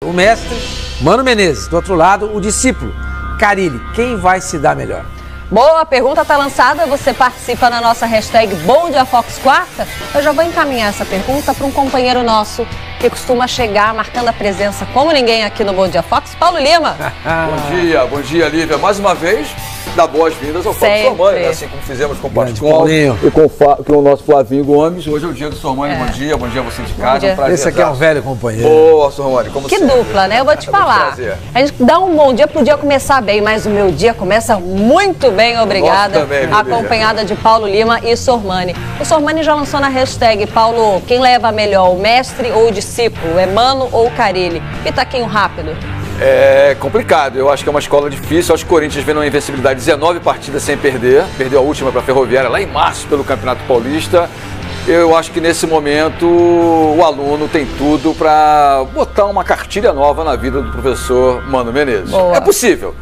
O mestre, Mano Menezes. Do outro lado, o discípulo, Carille. Quem vai se dar melhor? Boa, a pergunta está lançada, você participa na nossa hashtag Bom Dia Fox Quarta. Eu já vou encaminhar essa pergunta para um companheiro nosso que costuma chegar marcando a presença como ninguém aqui no Bom Dia Fox, Paulo Lima. Bom dia, Lívia. Mais uma vez, dá boas-vindas ao Fox Sormani, né? Assim como fizemos com o Pascoal e com o nosso Flavinho Gomes. Hoje é o dia do Sormani. Bom dia a você de casa. É um prazer. Esse aqui é um velho companheiro. Boa, Sormani, como que sempre. Dupla, né? Eu vou te falar. A gente dá um bom dia, podia começar bem, mas o meu dia começa muito bem, obrigada. Também, acompanhada de Paulo Lima e Sormani. O Sormani já lançou na hashtag, Paulo, quem leva melhor, o mestre ou o discípulo? É Mano ou Carille? Pitaquinho rápido. É complicado, eu acho que é uma escola difícil. Eu acho que o Corinthians vem numa invencibilidade, 19 partidas sem perder. Perdeu a última para a Ferroviária lá em março pelo Campeonato Paulista. Eu acho que nesse momento o aluno tem tudo para botar uma cartilha nova na vida do professor Mano Menezes. Boa. É possível.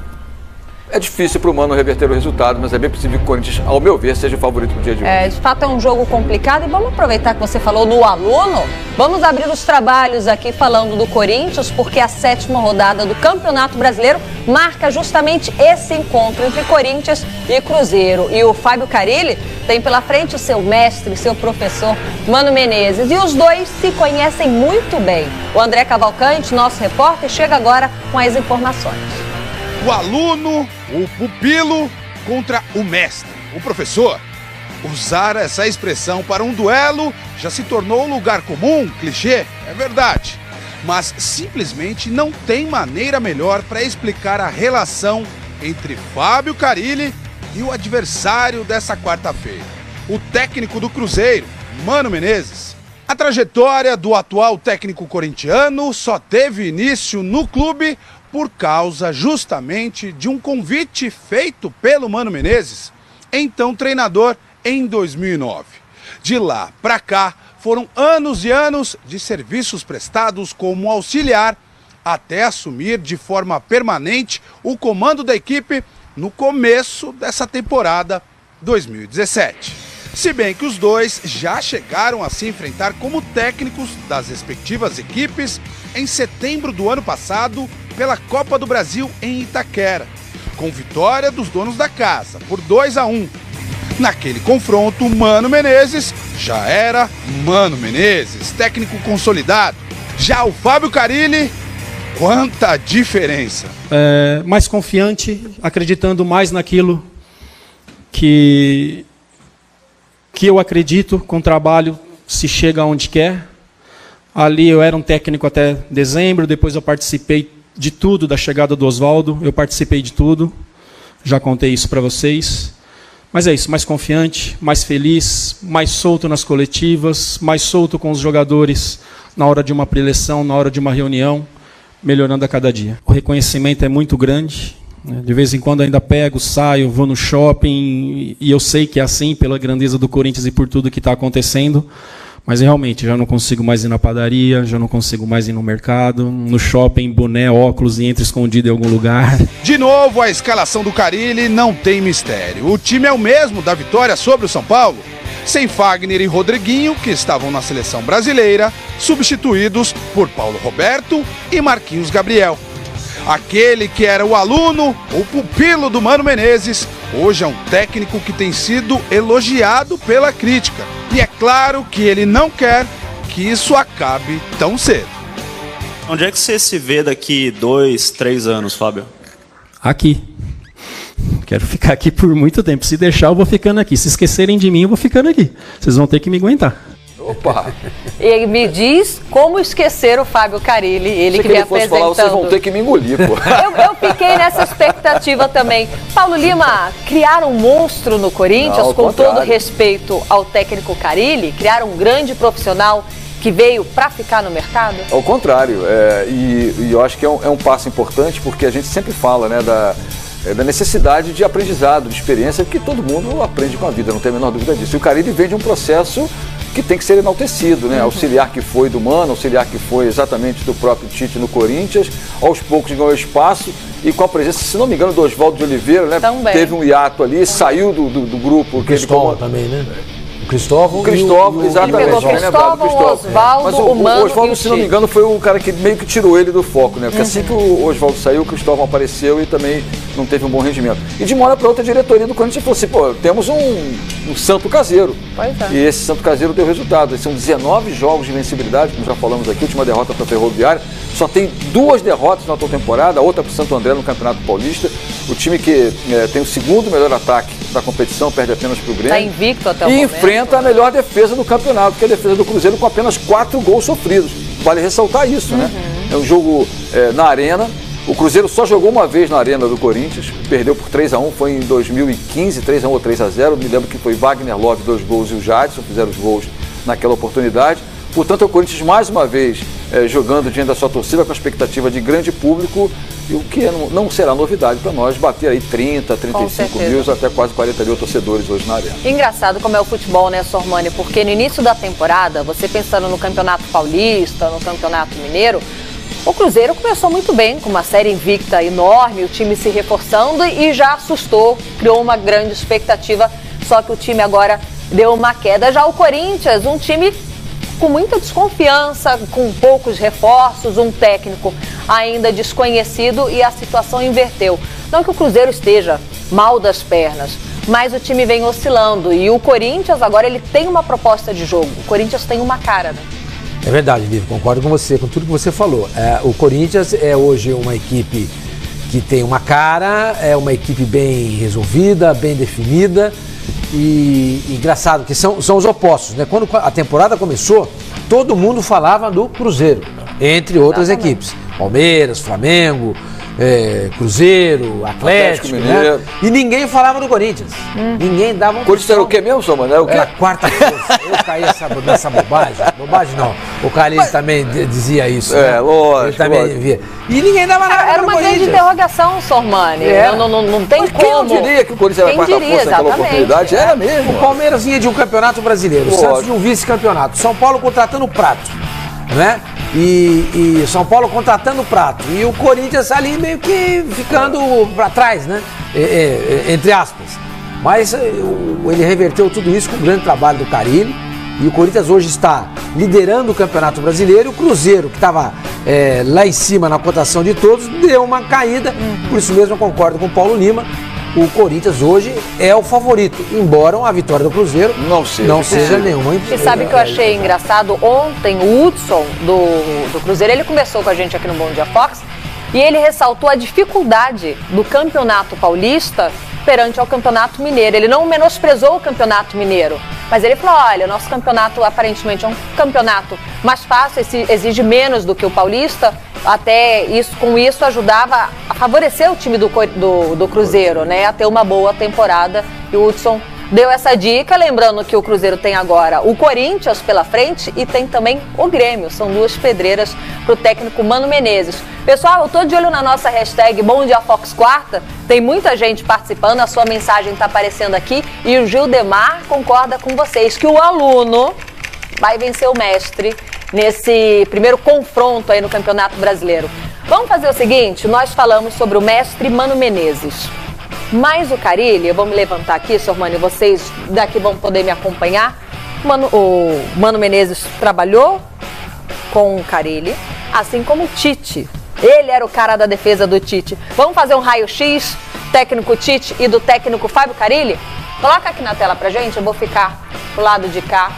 É difícil para o Mano reverter o resultado, mas é bem possível que o Corinthians, ao meu ver, seja o favorito do dia de hoje. De fato é um jogo complicado e vamos aproveitar que você falou no aluno, vamos abrir os trabalhos aqui falando do Corinthians, porque a 7ª rodada do Campeonato Brasileiro marca justamente esse encontro entre Corinthians e Cruzeiro. E o Fábio Carille tem pela frente o seu mestre, seu professor Mano Menezes. E os dois se conhecem muito bem. O André Cavalcante, nosso repórter, chega agora com as informações. O aluno, o pupilo contra o mestre, o professor. Usar essa expressão para um duelo já se tornou lugar comum, clichê, é verdade. Mas simplesmente não tem maneira melhor para explicar a relação entre Fábio Carille e o adversário dessa quarta-feira, o técnico do Cruzeiro, Mano Menezes. A trajetória do atual técnico corintiano só teve início no clube por causa justamente de um convite feito pelo Mano Menezes, então treinador, em 2009. De lá para cá, foram anos e anos de serviços prestados como auxiliar, até assumir de forma permanente o comando da equipe no começo dessa temporada 2017. Se bem que os dois já chegaram a se enfrentar como técnicos das respectivas equipes em setembro do ano passado pela Copa do Brasil em Itaquera, com vitória dos donos da casa por 2-1. Naquele confronto, Mano Menezes já era Mano Menezes, técnico consolidado. Já o Fábio Carille, quanta diferença! Mais confiante, acreditando mais naquilo que eu acredito, com trabalho se chega aonde quer. Ali eu era um técnico até dezembro, depois eu participei de tudo, da chegada do Oswaldo, eu participei de tudo, já contei isso para vocês. Mas é isso, mais confiante, mais feliz, mais solto nas coletivas, mais solto com os jogadores na hora de uma preleção, na hora de uma reunião, melhorando a cada dia. O reconhecimento é muito grande, né? De vez em quando ainda pego, saio, vou no shopping, e eu sei que é assim, pela grandeza do Corinthians e por tudo que está acontecendo. Mas realmente, já não consigo mais ir na padaria, já não consigo mais ir no mercado, no shopping, boné, óculos e entra escondido em algum lugar. De novo, a escalação do Carille não tem mistério. O time é o mesmo da vitória sobre o São Paulo, sem Fagner e Rodriguinho, que estavam na seleção brasileira, substituídos por Paulo Roberto e Marquinhos Gabriel. Aquele que era o aluno, o pupilo do Mano Menezes, hoje é um técnico que tem sido elogiado pela crítica. E é claro que ele não quer que isso acabe tão cedo. Onde é que você se vê daqui 2, 3 anos, Fábio? Aqui. Quero ficar aqui por muito tempo. Se deixar, eu vou ficando aqui. Se esquecerem de mim, eu vou ficando aqui. Vocês vão ter que me aguentar. Opa! E me diz como esquecer o Fábio Carille, ele que vem apresentando. Falar, vocês vão ter que me engolir, pô. Eu fiquei nessa expectativa também. Paulo Lima, criaram um monstro no Corinthians, Não, com todo respeito ao técnico Carille? Criaram um grande profissional que veio para ficar no mercado? Ao contrário, e eu acho que é um passo importante, porque a gente sempre fala, né, da necessidade de aprendizado, de experiência, que todo mundo aprende com a vida, não tem a menor dúvida disso. E o Carille vem de um processo que tem que ser enaltecido, né? Auxiliar que foi do Mano, auxiliar que foi exatamente do próprio Tite no Corinthians, aos poucos ganhou espaço e com a presença, se não me engano, do Oswaldo de Oliveira, né? Também. Teve um hiato ali, saiu do grupo. O Cristóvão também, né? Cristóvão. Exatamente. Ele pegou Cristóvão, Oswaldo, mas o Mano Oswaldo, se não me engano, foi o cara que meio que tirou ele do foco, né? Porque assim que o Oswaldo saiu, o Cristóvão apareceu e também não teve um bom rendimento. E de uma hora para outra, a diretoria do Corinthians falou assim, pô, temos um santo caseiro. Pois é. E esse santo caseiro deu resultado. São 19 jogos de invencibilidade, como já falamos aqui, última derrota para a Ferroviária. Só tem 2 derrotas na atual temporada, a outra para o Santo André no Campeonato Paulista. O time que tem o segundo melhor ataque da competição, perde apenas para o Grêmio. Está invicto até o e momento. Enfrenta a melhor defesa do campeonato, que é a defesa do Cruzeiro, com apenas 4 gols sofridos. Vale ressaltar isso, né? É um jogo na Arena. O Cruzeiro só jogou uma vez na Arena do Corinthians, perdeu por 3-1, foi em 2015, 3-1 ou 3-0. Me lembro que foi Wagner Love, 2 gols, e o Jadson fizeram os gols naquela oportunidade. Portanto, é o Corinthians mais uma vez jogando diante da sua torcida com a expectativa de grande público, e o que não será novidade para nós, bater aí 30, 35 mil, até quase 40 mil torcedores hoje na Arena. Engraçado como é o futebol, né, Sormani? Porque no início da temporada, você pensando no Campeonato Paulista, no Campeonato Mineiro, o Cruzeiro começou muito bem, com uma série invicta enorme, o time se reforçando e já assustou, criou uma grande expectativa, só que o time agora deu uma queda. Já o Corinthians, um time com muita desconfiança, com poucos reforços, um técnico ainda desconhecido, e a situação inverteu. Não que o Cruzeiro esteja mal das pernas, mas o time vem oscilando, e o Corinthians agora ele tem uma proposta de jogo, o Corinthians tem uma cara, né? É verdade, Lívia, concordo com você, com tudo que você falou. O Corinthians é hoje uma equipe que tem uma cara, é uma equipe bem resolvida, bem definida. E engraçado que são os opostos, né? Quando a temporada começou, todo mundo falava do Cruzeiro, entre outras equipes. Palmeiras, Flamengo, Cruzeiro, Atlético, né? E ninguém falava do Corinthians. Ninguém dava um... O Corinthians era o quê mesmo, Sormani? Era o quê? Era a quarta força. Eu caí nessa bobagem. Bobagem não. O Carlinhos também dizia isso. É, né? lógico. Ele também via. E ninguém dava nada. Era uma grande interrogação, Sormani. Não tem como. Quem não diria que o Corinthians era a quarta força naquela oportunidade? Era mesmo. O Palmeiras vinha de um campeonato brasileiro, o Santos de um vice-campeonato. São Paulo contratando o Prato, né? E São Paulo contratando o Prato. E o Corinthians ali meio que ficando para trás, né? Entre aspas. Mas ele reverteu tudo isso com o grande trabalho do Carille. E o Corinthians hoje está liderando o Campeonato Brasileiro. O Cruzeiro, que estava lá em cima na cotação de todos, deu uma caída. Por isso mesmo eu concordo com o Paulo Lima. O Corinthians hoje é o favorito, embora a vitória do Cruzeiro não seja nenhuma. E sabe o que eu achei engraçado? Ontem o Hudson do Cruzeiro, ele conversou com a gente aqui no Bom Dia Fox, e ele ressaltou a dificuldade do Campeonato Paulista perante ao Campeonato Mineiro. Ele não menosprezou o Campeonato Mineiro, mas ele falou, olha, nosso campeonato aparentemente é um campeonato mais fácil, exige menos do que o Paulista, até isso, com isso ajudava a favorecer o time do Cruzeiro, né, a ter uma boa temporada. E o Hudson deu essa dica, lembrando que o Cruzeiro tem agora o Corinthians pela frente e tem também o Grêmio. São 2 pedreiras para o técnico Mano Menezes. Pessoal, eu tô de olho na nossa hashtag Bom Dia Fox Quarta, tem muita gente participando, a sua mensagem está aparecendo aqui, e o Gildemar concorda com vocês que o aluno vai vencer o mestre nesse primeiro confronto aí no Campeonato Brasileiro. Vamos fazer o seguinte, nós falamos sobre o mestre Mano Menezes, mas o Carille, eu vou me levantar aqui, Sormani, vocês daqui vão poder me acompanhar. O Mano Menezes trabalhou com o Carille, assim como o Tite. Ele era o cara da defesa do Tite. Vamos fazer um raio-x, técnico Tite e do técnico Fábio Carille? Coloca aqui na tela pra gente, eu vou ficar pro lado de cá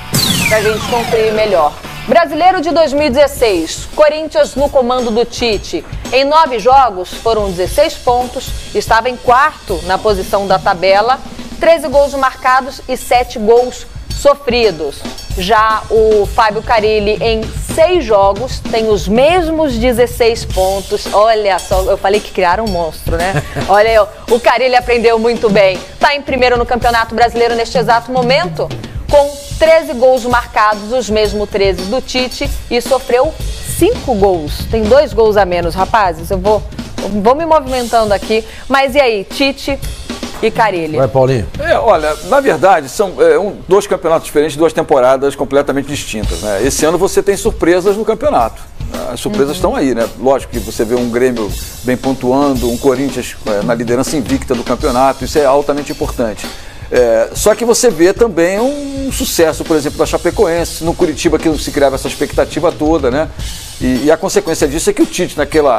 pra gente conferir melhor. Brasileiro de 2016, Corinthians no comando do Tite. Em 9 jogos foram 16 pontos, estava em 4º na posição da tabela, 13 gols marcados e 7 gols sofridos. Já o Fábio Carille, em 6 jogos, tem os mesmos 16 pontos. Olha só, eu falei que criaram um monstro, né? Olha aí, o Carille aprendeu muito bem. Está em primeiro no Campeonato Brasileiro neste exato momento, com 13 gols marcados, os mesmos 13 do Tite, e sofreu 5 gols. Tem 2 gols a menos, rapazes. Eu vou me movimentando aqui. Mas e aí, Tite e Carille? Vai, Paulinho. Olha, na verdade, são 2 campeonatos diferentes, 2 temporadas completamente distintas, né? Esse ano você tem surpresas no campeonato. As surpresas estão aí, né? Lógico que você vê um Grêmio bem pontuando, um Corinthians na liderança invicta do campeonato, isso é altamente importante. Só que você vê também um sucesso, por exemplo, da Chapecoense, no Curitiba, que não se criava essa expectativa toda, né? E a consequência disso é que o Tite,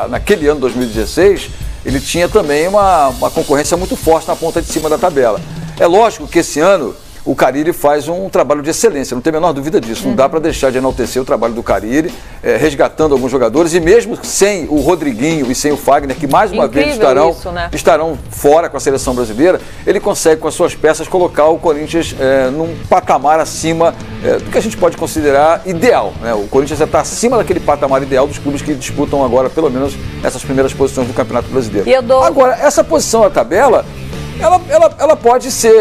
naquele ano 2016, ele tinha também uma concorrência muito forte na ponta de cima da tabela. É lógico que esse ano o Carille faz um trabalho de excelência, não tem a menor dúvida disso. Não dá para deixar de enaltecer o trabalho do Carille, resgatando alguns jogadores, e mesmo sem o Rodriguinho e sem o Fagner, que mais uma vez estarão fora com a seleção brasileira, ele consegue, com as suas peças, colocar o Corinthians num patamar acima do que a gente pode considerar ideal, né? O Corinthians já está acima daquele patamar ideal dos clubes que disputam agora, pelo menos, essas primeiras posições do Campeonato Brasileiro. Agora, essa posição na tabela, ela pode ser,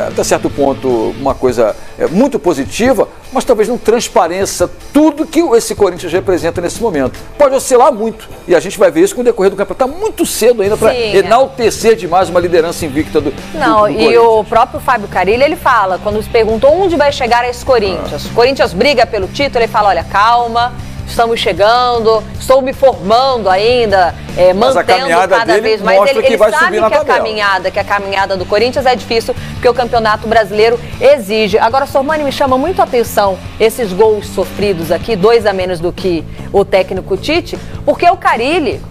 até certo ponto, uma coisa muito positiva, mas talvez não transpareça tudo que esse Corinthians representa nesse momento. Pode oscilar muito, e a gente vai ver isso com o decorrer do campeonato. Está muito cedo ainda para enaltecer demais uma liderança invicta do Corinthians. E o próprio Fábio Carille, ele fala, quando se perguntou onde vai chegar esse Corinthians, o Corinthians briga pelo título, ele fala, olha, calma, estamos chegando, estou me formando ainda, mantendo cada vez mais. Ele sabe que a caminhada do Corinthians é difícil, porque o Campeonato Brasileiro exige. Agora, Sormani, me chama muito a atenção esses gols sofridos aqui, 2 a menos do que o técnico Tite, porque o Carille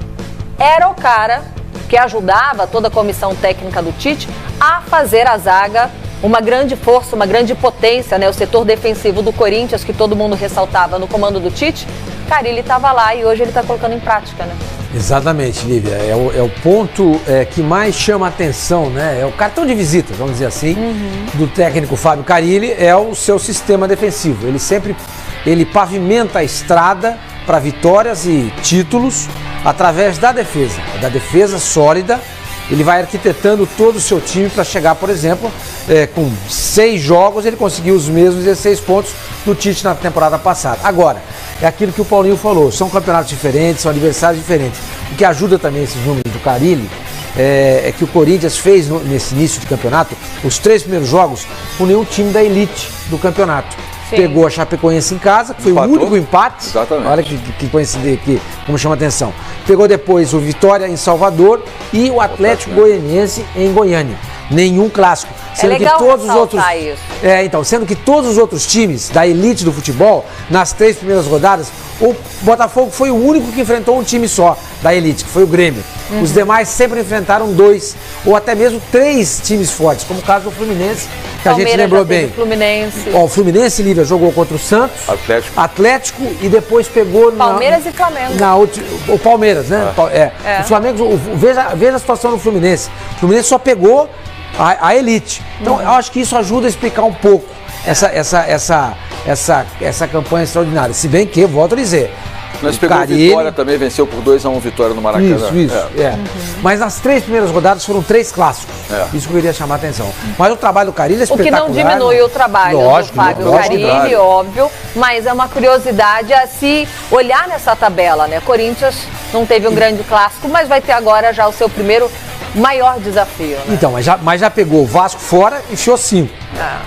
era o cara que ajudava toda a comissão técnica do Tite a fazer a zaga uma grande força, uma grande potência, né? O setor defensivo do Corinthians, que todo mundo ressaltava no comando do Tite, Carille estava lá e hoje ele está colocando em prática, né? Exatamente, Lívia. É o ponto que mais chama a atenção, né? É o cartão de visita, vamos dizer assim, do técnico Fábio Carille, é o seu sistema defensivo. Ele pavimenta a estrada para vitórias e títulos através da defesa sólida. Ele vai arquitetando todo o seu time para chegar, por exemplo, com 6 jogos, ele conseguiu os mesmos 16 pontos do Tite na temporada passada. Agora, é aquilo que o Paulinho falou, são campeonatos diferentes, são adversários diferentes. O que ajuda também esses números do Carille é que o Corinthians fez nesse início de campeonato os 3 primeiros jogos com nenhum time da elite do campeonato. Sim. Pegou a Chapecoense em casa, que foi o único empate. Exatamente. Olha que coincidência, como chama a atenção. Pegou depois o Vitória em Salvador e o Atlético Goianiense em Goiânia. Nenhum clássico. Sendo é legal que todos os outros, isso. Sendo que todos os outros times da elite do futebol, nas 3 primeiras rodadas, o Botafogo foi o único que enfrentou um time só da elite, que foi o Grêmio. Os demais sempre enfrentaram 2 ou até mesmo 3 times fortes, como o caso do Fluminense, que Palmeiras a gente lembrou bem. O Fluminense, Lívia, jogou contra o Santos, Atlético e depois pegou Palmeiras e Flamengo. O Palmeiras, né? O Flamengo, veja a situação do Fluminense. O Fluminense só pegou a elite. Então, eu acho que isso ajuda a explicar um pouco essa campanha extraordinária. Se bem que, volto a dizer, Mas pegou Carille... Vitória também, venceu por 2-1 Vitória no Maracanã. Mas nas 3 primeiras rodadas foram 3 clássicos. Isso que eu queria chamar a atenção. Mas o trabalho do Carille é espetacular. O que não diminui o trabalho do Fábio Carille, óbvio, mas é uma curiosidade a se olhar nessa tabela, né? Corinthians não teve um grande clássico, mas vai ter agora já o seu primeiro maior desafio, né? Então, mas já pegou o Vasco fora e enfiou 5.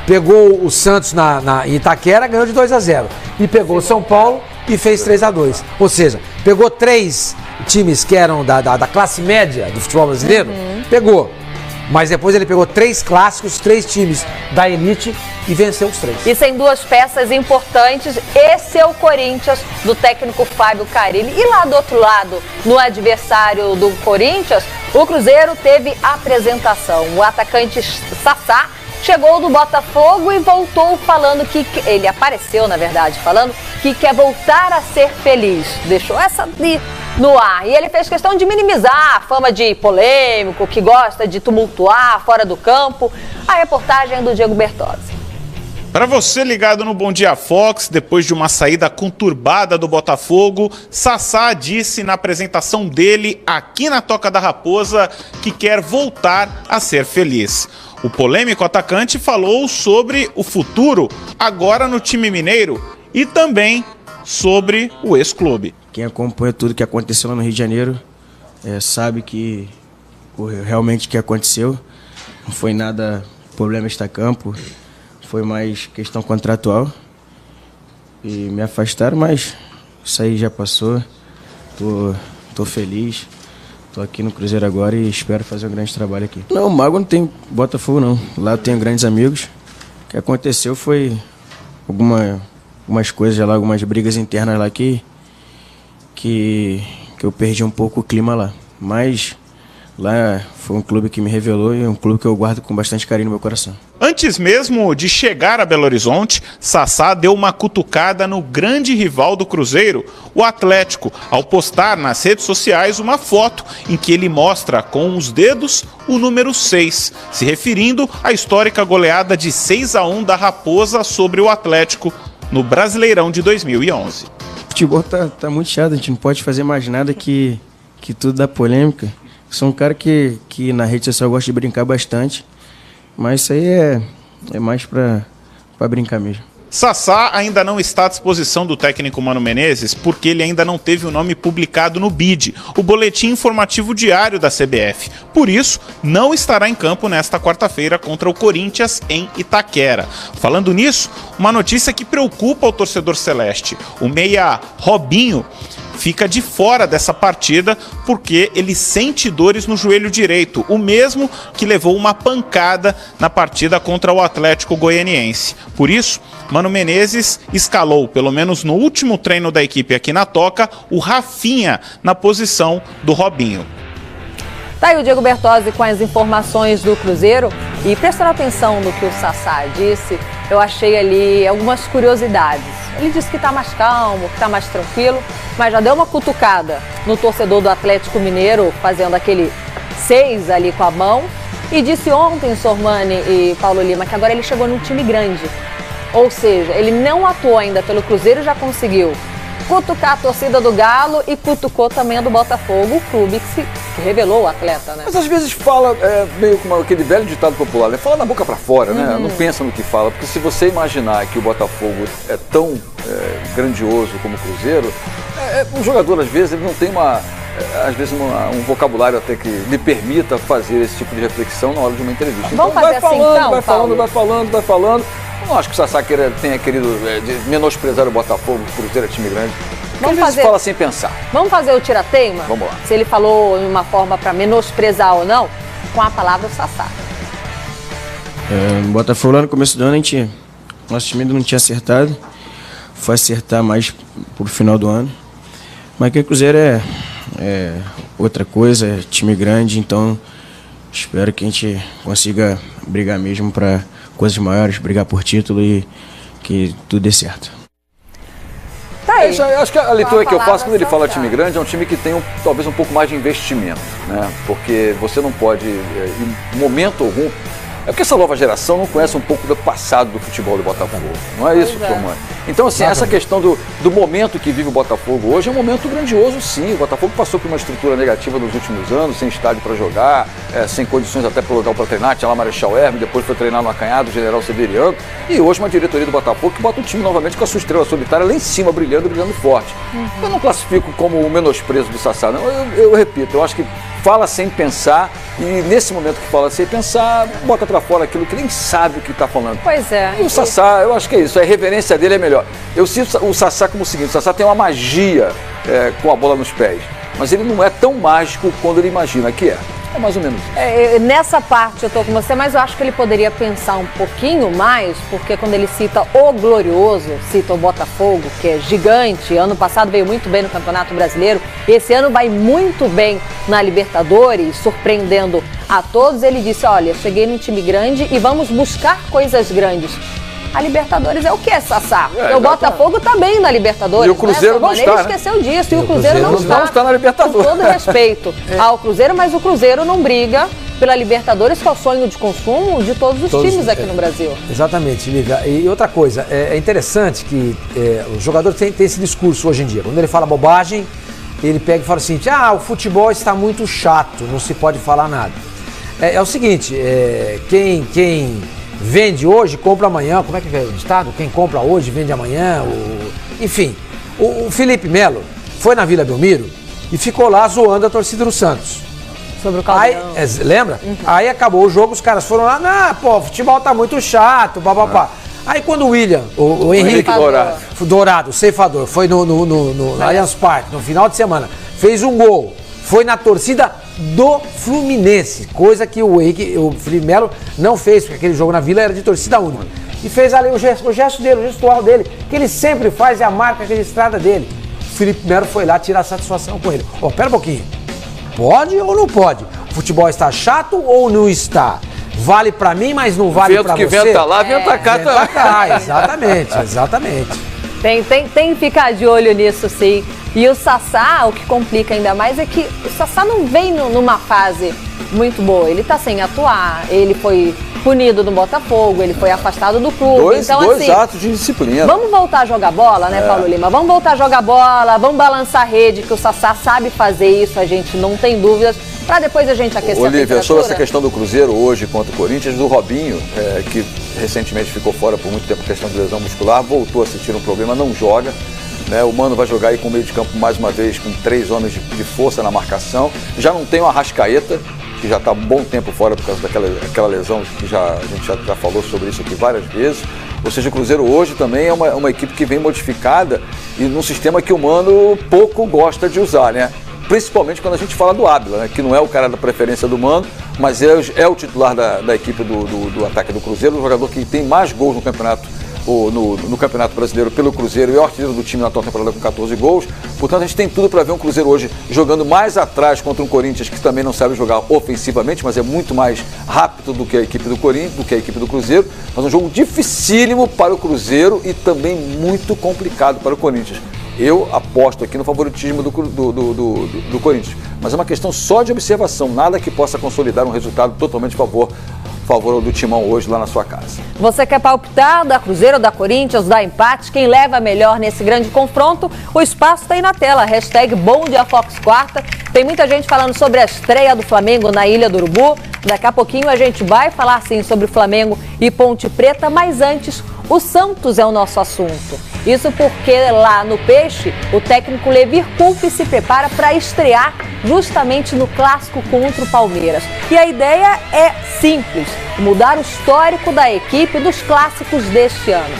Pegou o Santos em Itaquera, ganhou de 2-0. E pegou o São Paulo e fez 3-2. Ou seja, pegou 3 times que eram da classe média do futebol brasileiro, pegou. Mas depois ele pegou 3 clássicos, 3 times da elite e venceu os 3. E sem 2 peças importantes, esse é o Corinthians do técnico Fábio Carille. E lá do outro lado, no adversário do Corinthians, o Cruzeiro teve apresentação. O atacante Sassá chegou do Botafogo e voltou falando que... Ele apareceu, na verdade, falando que quer voltar a ser feliz. Deixou essa no ar. E ele fez questão de minimizar a fama de polêmico, que gosta de tumultuar fora do campo. A reportagem é do Diego Bertozzi. Para você ligado no Bom Dia Fox, depois de uma saída conturbada do Botafogo, Sassá disse na apresentação dele aqui na Toca da Raposa que quer voltar a ser feliz. O polêmico atacante falou sobre o futuro agora no time mineiro e também sobre o ex-clube. Quem acompanha tudo que aconteceu lá no Rio de Janeiro sabe que realmente o que aconteceu não foi nada problema extracampo, foi mais questão contratual e me afastaram, mas isso aí já passou. Tô feliz, Tô aqui no Cruzeiro agora e espero fazer um grande trabalho aqui. Não, mágoa não tem Botafogo não. Lá eu tenho grandes amigos. O que aconteceu foi algumas coisas lá, algumas brigas internas lá que eu perdi um pouco o clima lá. Mas lá foi um clube que me revelou e é um clube que eu guardo com bastante carinho no meu coração. Antes mesmo de chegar a Belo Horizonte, Sassá deu uma cutucada no grande rival do Cruzeiro, o Atlético, ao postar nas redes sociais uma foto em que ele mostra com os dedos o número 6, se referindo à histórica goleada de 6-1 da Raposa sobre o Atlético no Brasileirão de 2011. O futebol tá muito chato, a gente não pode fazer mais nada que tudo dá polêmica. Sou um cara que na rede social gosta de brincar bastante, mas isso aí é mais pra brincar mesmo. Sassá ainda não está à disposição do técnico Mano Menezes porque ele ainda não teve o nome publicado no BID, o Boletim Informativo Diário da CBF. Por isso, não estará em campo nesta quarta-feira contra o Corinthians em Itaquera. Falando nisso, uma notícia que preocupa o torcedor celeste. O meia Robinho fica de fora dessa partida porque ele sente dores no joelho direito, o mesmo que levou uma pancada na partida contra o Atlético Goianiense. Por isso, Mano Menezes escalou, pelo menos no último treino da equipe aqui na Toca, o Rafinha na posição do Robinho. Tá aí o Diego Bertozzi com as informações do Cruzeiro. E prestando atenção no que o Sassá disse, eu achei ali algumas curiosidades. Ele disse que está mais calmo, que está mais tranquilo, mas já deu uma cutucada no torcedor do Atlético Mineiro, fazendo aquele 6 ali com a mão. E disse ontem, Sormani e Paulo Lima, que agora ele chegou num time grande. Ou seja, ele não atuou ainda pelo Cruzeiro e já conseguiu cutucar a torcida do Galo e cutucou também a do Botafogo, o clube que revelou o atleta, né? Mas às vezes fala meio como aquele velho ditado popular, né? Fala da boca pra fora, né? Não pensa no que fala, porque se você imaginar que o Botafogo é tão grandioso como o Cruzeiro, um jogador às vezes ele não tem um vocabulário até que lhe permita fazer esse tipo de reflexão na hora de uma entrevista. Vamos então fazer assim, vai falando. Não acho que o Sassá tenha querido menosprezar o Botafogo, o Cruzeiro é time grande. Porque às vezes fala sem pensar. Vamos fazer o tira-teima? Vamos lá. Se ele falou de uma forma para menosprezar ou não, com a palavra o Sassá. No Botafogo lá no começo do ano nosso time ainda não tinha acertado. Foi acertar mais pro final do ano. Mas que o Cruzeiro é outra coisa, é time grande, então espero que a gente consiga brigar mesmo para coisas maiores, brigar por título e que tudo dê certo. Tá aí. Acho que a leitura que eu faço quando ele fala time grande é um time que tem talvez um pouco mais de investimento, né? Porque você não pode, em momento algum... É porque essa nova geração não conhece um pouco do passado do futebol do Botafogo. Não é isso, Sormani? Então, assim, essa questão do momento que vive o Botafogo hoje é um momento grandioso, sim. O Botafogo passou por uma estrutura negativa nos últimos anos, sem estádio para jogar, sem condições até para o local para treinar. Tinha lá Marechal Hermes, depois foi treinar no Acanhado, General Severiano. E hoje uma diretoria do Botafogo que bota o time novamente com a sua estrela solitária lá em cima, brilhando forte. Eu não classifico como o menosprezo do Sassá, não. Eu repito, eu acho que fala sem pensar e nesse momento que fala sem pensar, bota pra fora aquilo que nem sabe o que tá falando. Pois é. E o Sassá, eu acho que é isso, a reverência dele é melhor. Eu sinto o Sassá como o seguinte, o Sassá tem uma magia com a bola nos pés, mas ele não é tão mágico quando ele imagina que é. É mais ou menos. Nessa parte eu tô com você, mas eu acho que ele poderia pensar um pouquinho mais, porque quando ele cita o glorioso, cita o Botafogo, que é gigante, ano passado veio muito bem no Campeonato Brasileiro, esse ano vai muito bem na Libertadores, surpreendendo a todos. Ele disse, olha, cheguei num time grande e vamos buscar coisas grandes. A Libertadores é o que, Sassá? O Botafogo tá bem na Libertadores. E o Cruzeiro não está, Ele esqueceu disso, e o Cruzeiro não está na Libertadores. Com todo respeito ao Cruzeiro, mas o Cruzeiro não briga pela Libertadores, que é o sonho de consumo de todos os times aqui no Brasil. Exatamente, Lívia. E outra coisa, é interessante que o jogador tem esse discurso hoje em dia. Quando ele fala bobagem, ele pega e fala assim, o futebol está muito chato, não se pode falar nada. É o seguinte, quem vende hoje, compra amanhã. Como é que é o ditado? Quem compra hoje, vende amanhã. Enfim, o Felipe Melo foi na Vila Belmiro e ficou lá zoando a torcida do Santos. Sobre o Caldeirão. Lembra? Aí acabou o jogo, os caras foram lá, o futebol tá muito chato, papapá. Aí quando o William, o Henrique Dourado, o ceifador, foi no Allianz Parque, no final de semana, fez um gol, foi na torcida do Fluminense, coisa que o Felipe Melo não fez, porque aquele jogo na Vila era de torcida única. E fez ali o gesto dele, o gestual dele, que ele sempre faz, é a marca registrada dele. O Felipe Melo foi lá tirar satisfação com ele. Ó, pera um pouquinho. Pode ou não pode? O futebol está chato ou não está? Vale pra mim, mas não vale pra você? Vento que venta lá, venta cá. Venta cá, exatamente. Tem que ficar de olho nisso, sim. E o Sassá, o que complica ainda mais é que o Sassá não vem numa fase muito boa. Ele tá sem atuar, ele foi punido no Botafogo, ele foi afastado do clube. Dois atos de disciplina. Vamos voltar a jogar bola, né, Paulo Lima? Vamos voltar a jogar bola, vamos balançar a rede, que o Sassá sabe fazer isso, a gente não tem dúvidas, para depois a gente aquecer a temperatura. Sobre essa questão do Cruzeiro hoje contra o Corinthians, do Robinho, que recentemente ficou fora por muito tempo por questão de lesão muscular, voltou a sentir um problema, não joga. Né, o Mano vai jogar aí com o meio de campo mais uma vez, com 3 homens de força na marcação. Já não tem o Arrascaeta, que já está há um bom tempo fora por causa daquela lesão, que a gente já falou sobre isso aqui várias vezes. Ou seja, o Cruzeiro hoje também é uma equipe que vem modificada e num sistema que o Mano pouco gosta de usar, né? Principalmente quando a gente fala do Ábila, né? Que não é o cara da preferência do Mano, mas é o titular da equipe do ataque do Cruzeiro, o jogador que tem mais gols no campeonato. No Campeonato Brasileiro pelo Cruzeiro e o artilheiro do time na atual temporada com 14 gols. Portanto, a gente tem tudo para ver um Cruzeiro hoje jogando mais atrás contra um Corinthians que também não sabe jogar ofensivamente, mas é muito mais rápido do que a equipe do Corinthians, do que a equipe do Cruzeiro. Mas um jogo dificílimo para o Cruzeiro e também muito complicado para o Corinthians. Eu aposto aqui no favoritismo do Corinthians. Mas é uma questão só de observação, nada que possa consolidar um resultado totalmente favor do Timão hoje lá na sua casa. Você quer palpitar da Cruzeiro ou da Corinthians, da empate? Quem leva melhor nesse grande confronto? O espaço está aí na tela, hashtag Bom Dia Fox Quarta. Tem muita gente falando sobre a estreia do Flamengo na Ilha do Urubu. Daqui a pouquinho a gente vai falar sim sobre Flamengo e Ponte Preta, mas antes, o Santos é o nosso assunto. Isso porque lá no Peixe, o técnico Levir Coupe se prepara para estrear justamente no clássico contra o Palmeiras. E a ideia é simples, mudar o histórico da equipe dos clássicos deste ano.